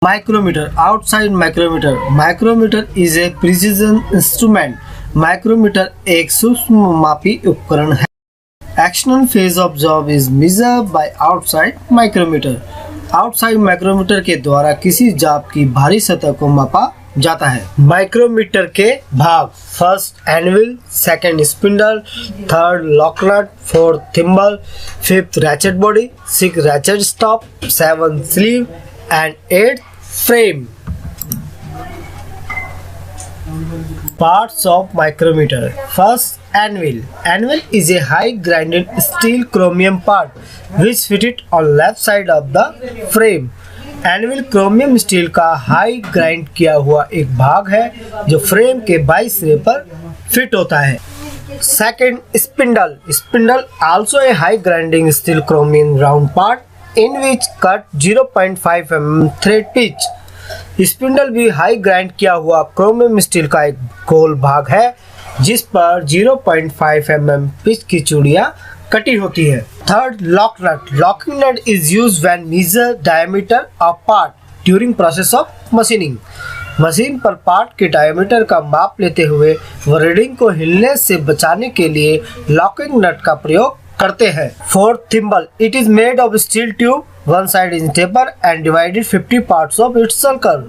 Micrometer, outside micrometer. Micrometer is a precision instrument. Micrometer एक सूक्ष्म मापी उपकरण है. External phase of job is measured by outside micrometer. Outside micrometer के द्वारा किसी जॉब की बाहरी सतह को मापा जाता है. माइक्रोमीटर के भाग: first anvil, second spindle, third lock nut, fourth thimble, fifth ratchet body, six ratchet stop, seven sleeve and 8th frame. Parts of micrometer. First, anvil. Anvil is a high grinded steel chromium part which fitted on left side of the frame. Anvil chromium steel का high grind किया हुआ एक भाग है जो frame के बाईं सिरे पर फिट होता है. Second, spindle. Spindle also a high grinding steel chromium round part in which cut 0.5 mm thread pitch. Spindle भी हाई ग्राइंड किया हुआ क्रोमियम स्टील का एक गोल भाग है जिस पर 0.5 mm पिच की चूड़ियां कटी होती है. Third, lock nut. Locking nut is used when measure diameter of part during process of machining. Machine पर पार्ट के डायमीटर का माप लेते हुए व रीडिंग को हिलने से बचाने के लिए लॉकिंग नट का प्रयोग करते हैं. Fourth, thimble. It is made of steel tube, one side is taper and divided 50 parts of its circle.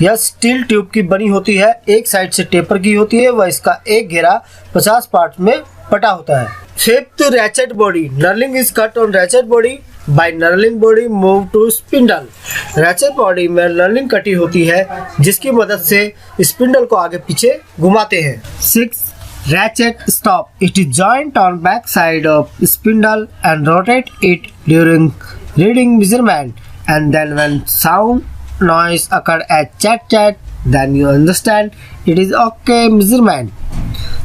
यह स्टील ट्यूब की बनी होती है, एक साइड से टेपर की होती है व इसका एक घेरा 50 पार्ट में बटा होता है. Fifth, ratchet body. Knurling is cut on ratchet body by knurling body move to spindle. Ratchet body में नर्लिंग कटी होती है जिसकी मदद से स्पिंडल को आगे पीछे घुमाते हैं. Six, ratchet stop. It is joint on back side of spindle and rotate it during reading measurement, and then when sound noise occur at chat, then you understand it is okay measurement.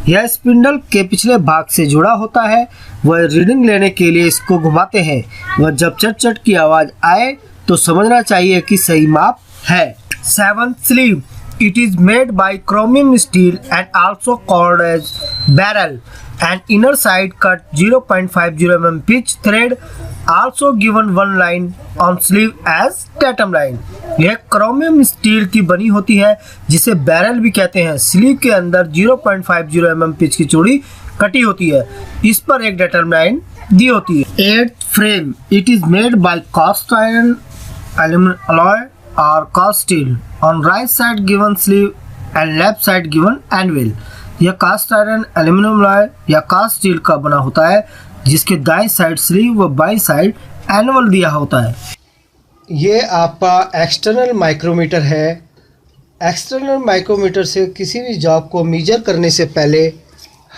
यह spindle के पिछले भाग से जुड़ा होता है. वह reading लेने के लिए इसको घुमाते हैं. वह जब चट की आवाज आए तो समझना चाहिए कि सही माप है. 7, sleeve. It is made by chromium steel and also called as barrel. An inner side cut 0.50 mm pitch thread also given one line on sleeve as datum line. यह क्रोमियम स्टील की बनी होती है जिसे बैरल भी कहते हैं. Sleeve के अंदर 0.50 mm पिच की चूड़ी कटी होती है. इस पर एक डेटम लाइन दी होती है. 8th, frame. It is made by cast iron, aluminum alloy or cast steel. On right side given sleeve and left side given anvil. यह कास्ट आयरन, एल्यूमिनियम अलॉय या कास्ट स्टील का बना होता है जिसके दाएं साइड स्लीव व बाईं साइड एनुअल दिया होता है. ये आपका एक्सटर्नल माइक्रोमीटर है. एक्सटर्नल माइक्रोमीटर से किसी भी जॉब को मेजर करने से पहले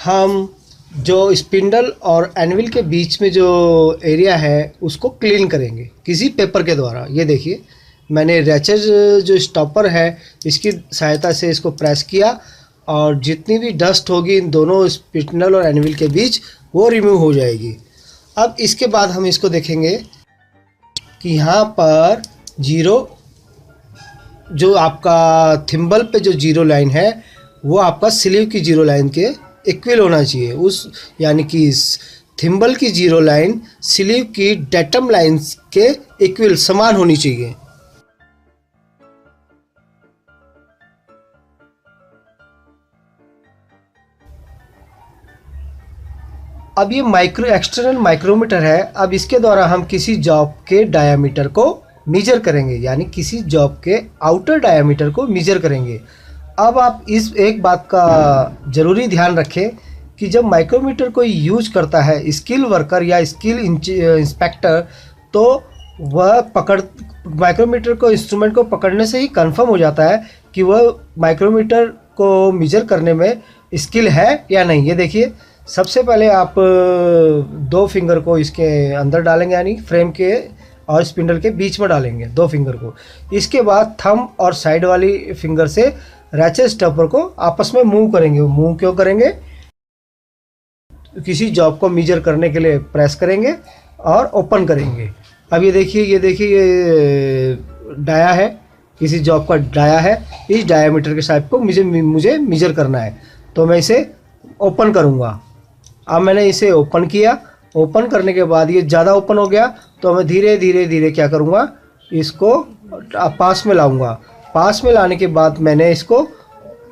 हम जो स्पिंडल और एनविल के बीच में जो एरिया है उसको क्लीन करेंगे किसी पेपर के द्वारा. ये देखिए, मैंने रैचेट जो स्टॉपर है इसकी सहायता से इसको प्रेस किया और जितनी भी डस्ट होगी इन दोनों स्पिंडल और एनविल के बीच वो रिमूव हो जाएगी. अब इसके बाद हम इसको देखेंगे कि यहाँ पर जीरो जो आपका थिम्बल पे जो जीरो लाइन है वो आपका स्लीव की जीरो लाइन के इक्वल होना चाहिए. उस यानी कि थिम्बल की जीरो लाइन स्लीव की डेटम लाइन के इक्वल समान होनी चाहिए. अब ये एक्सटर्नल माइक्रोमीटर है. अब इसके द्वारा हम किसी जॉब के डायामीटर को मेजर करेंगे, यानी किसी जॉब के आउटर डायामीटर को मेजर करेंगे. अब आप इस एक बात का ज़रूरी ध्यान रखें कि जब माइक्रोमीटर कोई यूज करता है स्किल वर्कर या स्किल इंस्पेक्टर, तो वह माइक्रोमीटर को इंस्ट्रूमेंट को पकड़ने से ही कंफर्म हो जाता है कि वह माइक्रोमीटर को मेजर करने में स्किल है या नहीं. ये देखिए, सबसे पहले आप 2 फिंगर को इसके अंदर डालेंगे, यानी फ्रेम के और स्पिंडल के बीच में डालेंगे 2 फिंगर को. इसके बाद थंब और साइड वाली फिंगर से रैचेट स्टॉपर को आपस में मूव करेंगे. मूव क्यों करेंगे? किसी जॉब को मेजर करने के लिए प्रेस करेंगे और ओपन करेंगे. अब ये देखिए ये डाया है, किसी जॉब का डाया है. इस डायामीटर के साइड को मुझे मेजर करना है, तो मैं इसे ओपन करूँगा. अब मैंने इसे ओपन किया. ओपन करने के बाद ये ज़्यादा ओपन हो गया तो मैं धीरे धीरे क्या करूँगा, इसको पास में लाऊंगा। पास में लाने के बाद मैंने इसको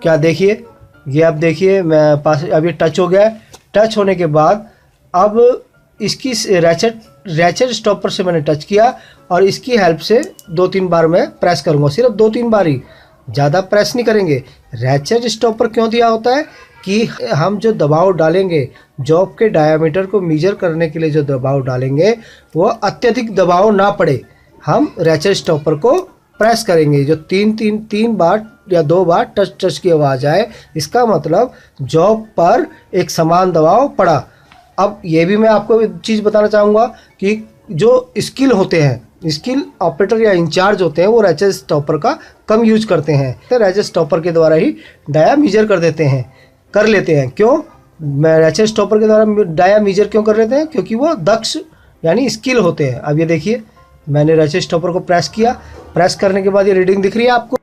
क्या देखिए, ये आप देखिए मैं पास, अब ये टच हो गया है। टच होने के बाद अब इसकी रैचेट स्टॉपर से मैंने टच किया और इसकी हेल्प से 2-3 बार मैं प्रेस करूँगा, सिर्फ 2-3 बार ही, ज़्यादा प्रेस नहीं करेंगे। रैचेट स्टॉपर क्यों दिया होता है कि हम जो दबाव डालेंगे, जॉब के डायामीटर को मेजर करने के लिए जो दबाव डालेंगे वो अत्यधिक दबाव ना पड़े। हम रैचेट स्टॉपर को प्रेस करेंगे, जो तीन बार या 2 बार टच की आवाज़ आए, इसका मतलब जॉब पर एक समान दबाव पड़ा। अब ये भी मैं आपको चीज़ बताना चाहूँगा कि जो स्किल होते हैं, स्किल ऑपरेटर या इंचार्ज होते हैं, वो रैचेट स्टॉपर का कम यूज करते हैं, तो रैचेट स्टॉपर के द्वारा ही डाया मेजर कर लेते हैं। क्यों मैं रैचेट स्टॉपर के द्वारा डाया मेजर क्यों कर लेते हैं? क्योंकि वो दक्ष यानी स्किल होते हैं। अब ये देखिए मैंने रैचेट स्टॉपर को प्रेस किया, प्रेस करने के बाद ये रीडिंग दिख रही है आपको।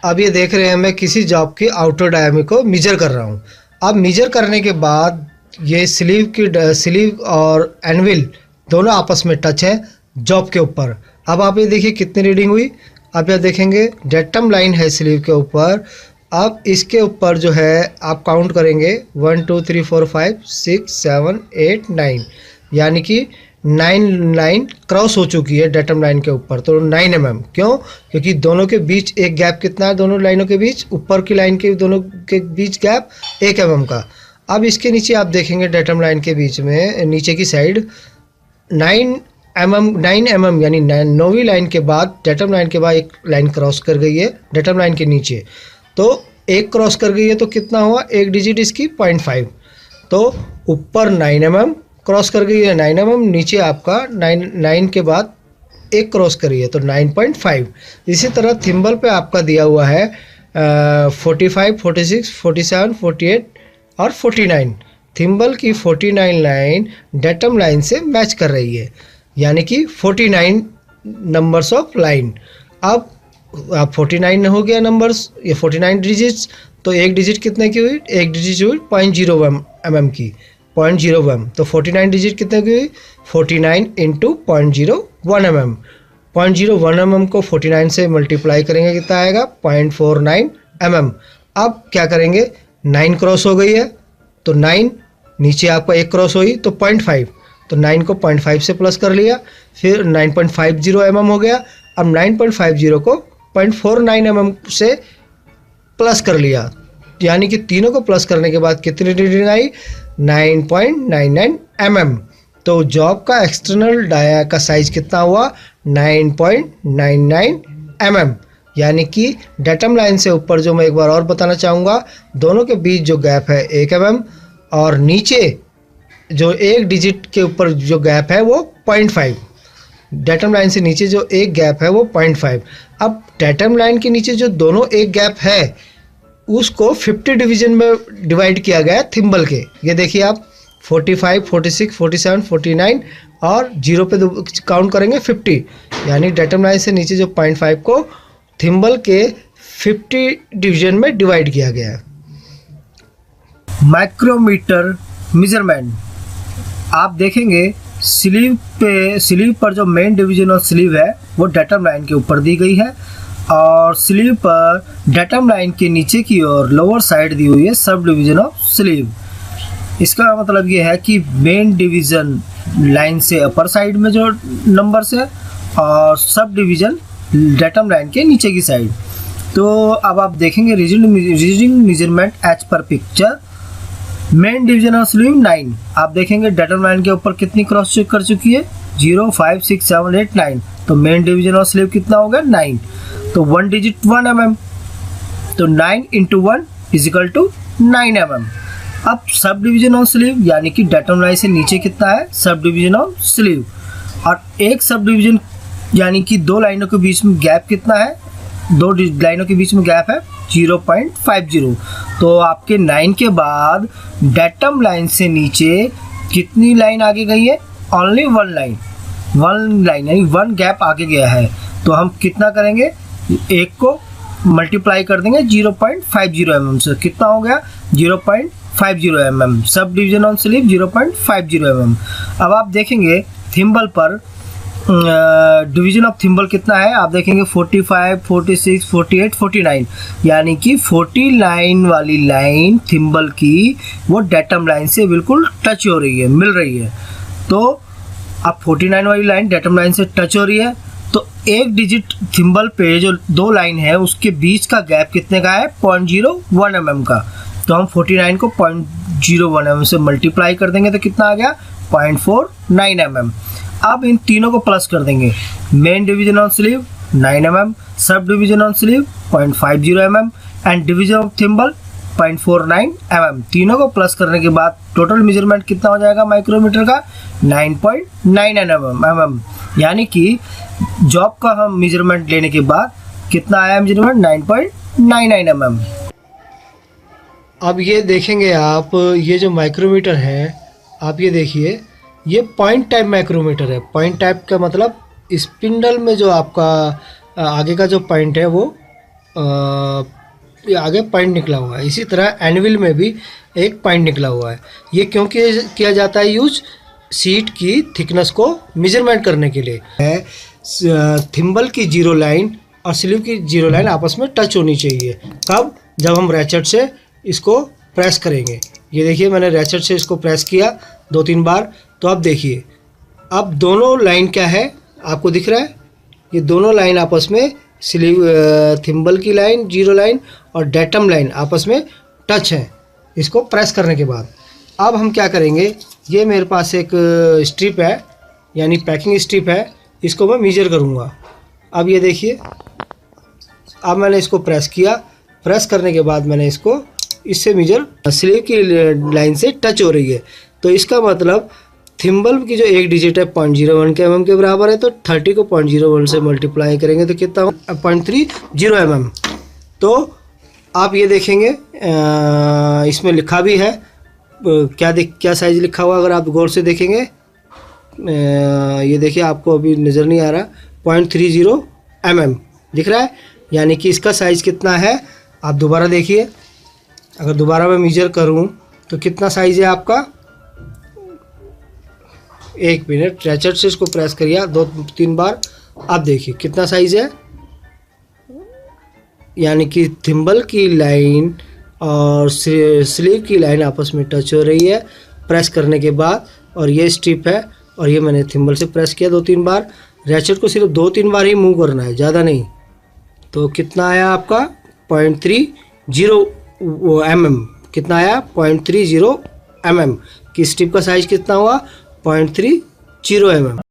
अब ये देख रहे हैं मैं किसी जॉब की आउटर डायमीटर को मेजर कर रहा हूँ। अब मेजर करने के बाद ये स्लीव और एनविल दोनों आपस में टच है जॉब के ऊपर। अब आप ये देखिए कितनी रीडिंग हुई। अब यह देखेंगे डेटम लाइन है स्लीव के ऊपर। अब इसके ऊपर जो है आप काउंट करेंगे 1 2 3 4 5 6 7 8 9, यानी कि 9 लाइन क्रॉस हो चुकी है डेटम लाइन के ऊपर, तो 9 mm। क्यों? क्योंकि दोनों के बीच एक गैप कितना है, दोनों लाइनों के बीच, ऊपर की लाइन के दोनों के बीच गैप 1 mm का। अब इसके नीचे आप देखेंगे डेटम लाइन के बीच में नीचे की साइड 9 mm यानी 9वीं लाइन के बाद, डेटम लाइन के बाद एक लाइन क्रॉस कर गई है डेटम लाइन के नीचे, तो एक क्रॉस कर गई है तो कितना हुआ, एक डिजिट इसकी 0.5, तो ऊपर 9 mm क्रॉस कर गई है 9 mm, नीचे आपका 9 के बाद एक क्रॉस करी है तो 9.5। इसी तरह थिम्बल पे आपका दिया हुआ है 45, 46, 47, 48 और 49। थिम्बल की 49 लाइन डेटम लाइन से मैच कर रही है, यानी कि 49 नंबर्स ऑफ लाइन। अब 49 हो गया नंबर्स, ये 49 डिजिट्स, तो एक डिजिट कितने की हुई, एक डिजिट हुई 0.0 mm की, 0.0 mm, तो 49 डिजिट कितने की हुई, 49 इंटू 0.01 mm। 0.01 mm को 49 से मल्टीप्लाई करेंगे कितना आएगा, 0.49 mm। अब क्या करेंगे, 9 क्रॉस हो गई है तो 9, नीचे आपका एक क्रॉस हुई तो 0.5, तो 9 को 0.5 से प्लस कर लिया, फिर 9.50 mm हो गया। अब 9.50 को 0.49 mm से प्लस कर लिया, यानी कि तीनों को प्लस करने के बाद कितनी रीडिंग आई, 9.99 mm। तो जॉब का एक्सटर्नल डाया का साइज कितना हुआ, 9.99 mm। यानी कि डेटम लाइन से ऊपर जो मैं एक बार और बताना चाहूँगा, दोनों के बीच जो गैप है 1 mm, और नीचे जो एक डिजिट के ऊपर जो गैप है वो 0.5। डेटम लाइन से नीचे जो एक गैप है वो 0.5। अब डेटम लाइन के नीचे जो दोनों एक गैप है उसको 50 डिवीजन में डिवाइड किया गया है थिम्बल के। ये देखिए आप 45, 46, 47, 49 और 0 पे काउंट करेंगे 50, यानी डेटम लाइन से नीचे जो 0.5 को थिम्बल के 50 डिवीजन में डिवाइड किया गया है। माइक्रोमीटर मेजरमेंट आप देखेंगे स्लीव पर जो मेन डिवीजन ऑफ स्लीव है वो डेटम लाइन के ऊपर दी गई है, और स्लीव पर डेटम लाइन के नीचे की ओर लोअर साइड दी हुई है सब डिवीजन ऑफ स्लीव। इसका मतलब ये है कि मेन डिवीजन लाइन से अपर साइड में जो नंबर्स है और सब डिवीजन डेटम लाइन के नीचे की साइड। तो अब आप देखेंगे रीडिंग मेजरमेंट एज पर picture. Main division of sleeve 9, आप देखेंगे डेटम लाइन के ऊपर कितनी क्रॉस चेक कर चुकी है, 0, 5, 6, 7, 8, 9, तो मेन डिवीजन ऑफ स्लीव कितना हो गया 9, तो 1 डिजिट 1 mm, तो 9 into 1 is equal to 9 mm। अब सब डिवीजन ऑफ स्लीव यानी कि डेटम लाइन से नीचे कितना है सब डिवीजन ऑफ स्लीव, और एक सब डिवीजन यानी कि दो लाइनों के बीच में गैप कितना है, दो लाइनों के बीच में गैप है 0.50। तो आपके 9 के बाद डेटम लाइन से नीचे कितनी लाइन आगे गई है, ओनली 1 लाइन यानी 1 गैप आगे गया है। तो हम कितना करेंगे, एक को मल्टीप्लाई कर देंगे 0.50 mm से, कितना हो गया 0.50 mm। Sub division on sleeve 0.50 mm। अब आप देखेंगे थिम्बल पर डिवीजन ऑफ थिम्बल कितना है आप देखेंगे 45, 46, 48, 49, यानी कि 49 वाली लाइन थिम्बल की वो डेटम लाइन से बिल्कुल टच हो रही है, मिल रही है। तो अब 49 वाली लाइन डेटम लाइन से टच हो रही है, तो एक डिजिट थिम्बल पे जो दो लाइन है उसके बीच का गैप कितने का है, 0.01 mm का। तो हम 49 को 0.01 mm से मल्टीप्लाई कर देंगे तो कितना आ गया, 0.49 mm। अब इन तीनों को प्लस कर देंगे, main division on sleeve 9 mm, sub division on sleeve 0.50 mm and division of thimble 0.49 mm। तीनों को प्लस करने के बाद टोटल मेजरमेंट कितना हो जाएगा माइक्रोमीटर का, 9.99 mm। यानी कि जॉब का हम मेजरमेंट लेने के बाद कितना आया मेजरमेंट, 9.99 mm। अब ये देखेंगे आप, ये जो माइक्रोमीटर है आप ये देखिए, ये पॉइंट टाइप माइक्रोमीटर है। पॉइंट टाइप का मतलब स्पिंडल में जो आपका आगे का जो पॉइंट है वो आगे पॉइंट निकला हुआ है। इसी तरह एनविल में भी एक पॉइंट निकला हुआ है। ये क्यों किया जाता है यूज, सीट की थिकनेस को मेजरमेंट करने के लिए है। थिम्बल की जीरो लाइन और स्लीव की जीरो लाइन आपस में टच होनी चाहिए। कब, जब हम रैचेट से इसको प्रेस करेंगे। ये देखिए मैंने रैचेट से इसको प्रेस किया 2-3 बार, तो अब देखिए अब दोनों लाइन क्या है आपको दिख रहा है, ये दोनों लाइन आपस में स्लीव थिम्बल की लाइन जीरो लाइन और डेटम लाइन आपस में टच है इसको प्रेस करने के बाद। अब हम क्या करेंगे, ये मेरे पास एक स्ट्रिप है यानी पैकिंग स्ट्रिप है, इसको मैं मेजर करूँगा। अब ये देखिए, अब मैंने इसको प्रेस किया, प्रेस करने के बाद मैंने इसको इससे मेजर, स्लीव की लाइन से टच हो रही है, तो इसका मतलब थिम्बल की जो एक डिजिट है 0.01 mm के बराबर है, तो 30 को 0.01 से मल्टीप्लाई करेंगे तो कितना, 0.30 mm। तो आप ये देखेंगे इसमें लिखा भी है, क्या साइज़ लिखा हुआ, अगर आप गौर से देखेंगे ये देखिए आपको अभी नज़र नहीं आ रहा, 0.30 mm दिख रहा है, यानी कि इसका साइज़ कितना है आप दोबारा देखिए। अगर दोबारा मैं मेजर करूं तो कितना साइज़ है आपका, 1 मिनट, रैचेट से इसको प्रेस करिए 2-3 बार, आप देखिए कितना साइज़ है, यानी कि थिम्बल की लाइन और स्लीव की लाइन आपस में टच हो रही है प्रेस करने के बाद। और ये स्ट्रिप है और ये मैंने थिम्बल से प्रेस किया 2-3 बार, रैचेट को सिर्फ 2-3 बार ही मूव करना है, ज़्यादा नहीं। तो कितना आया आपका, 0.30 mm। कितना आया, 0.30 mm की स्ट्रिप का साइज़ कितना हुआ, 0.30 mm।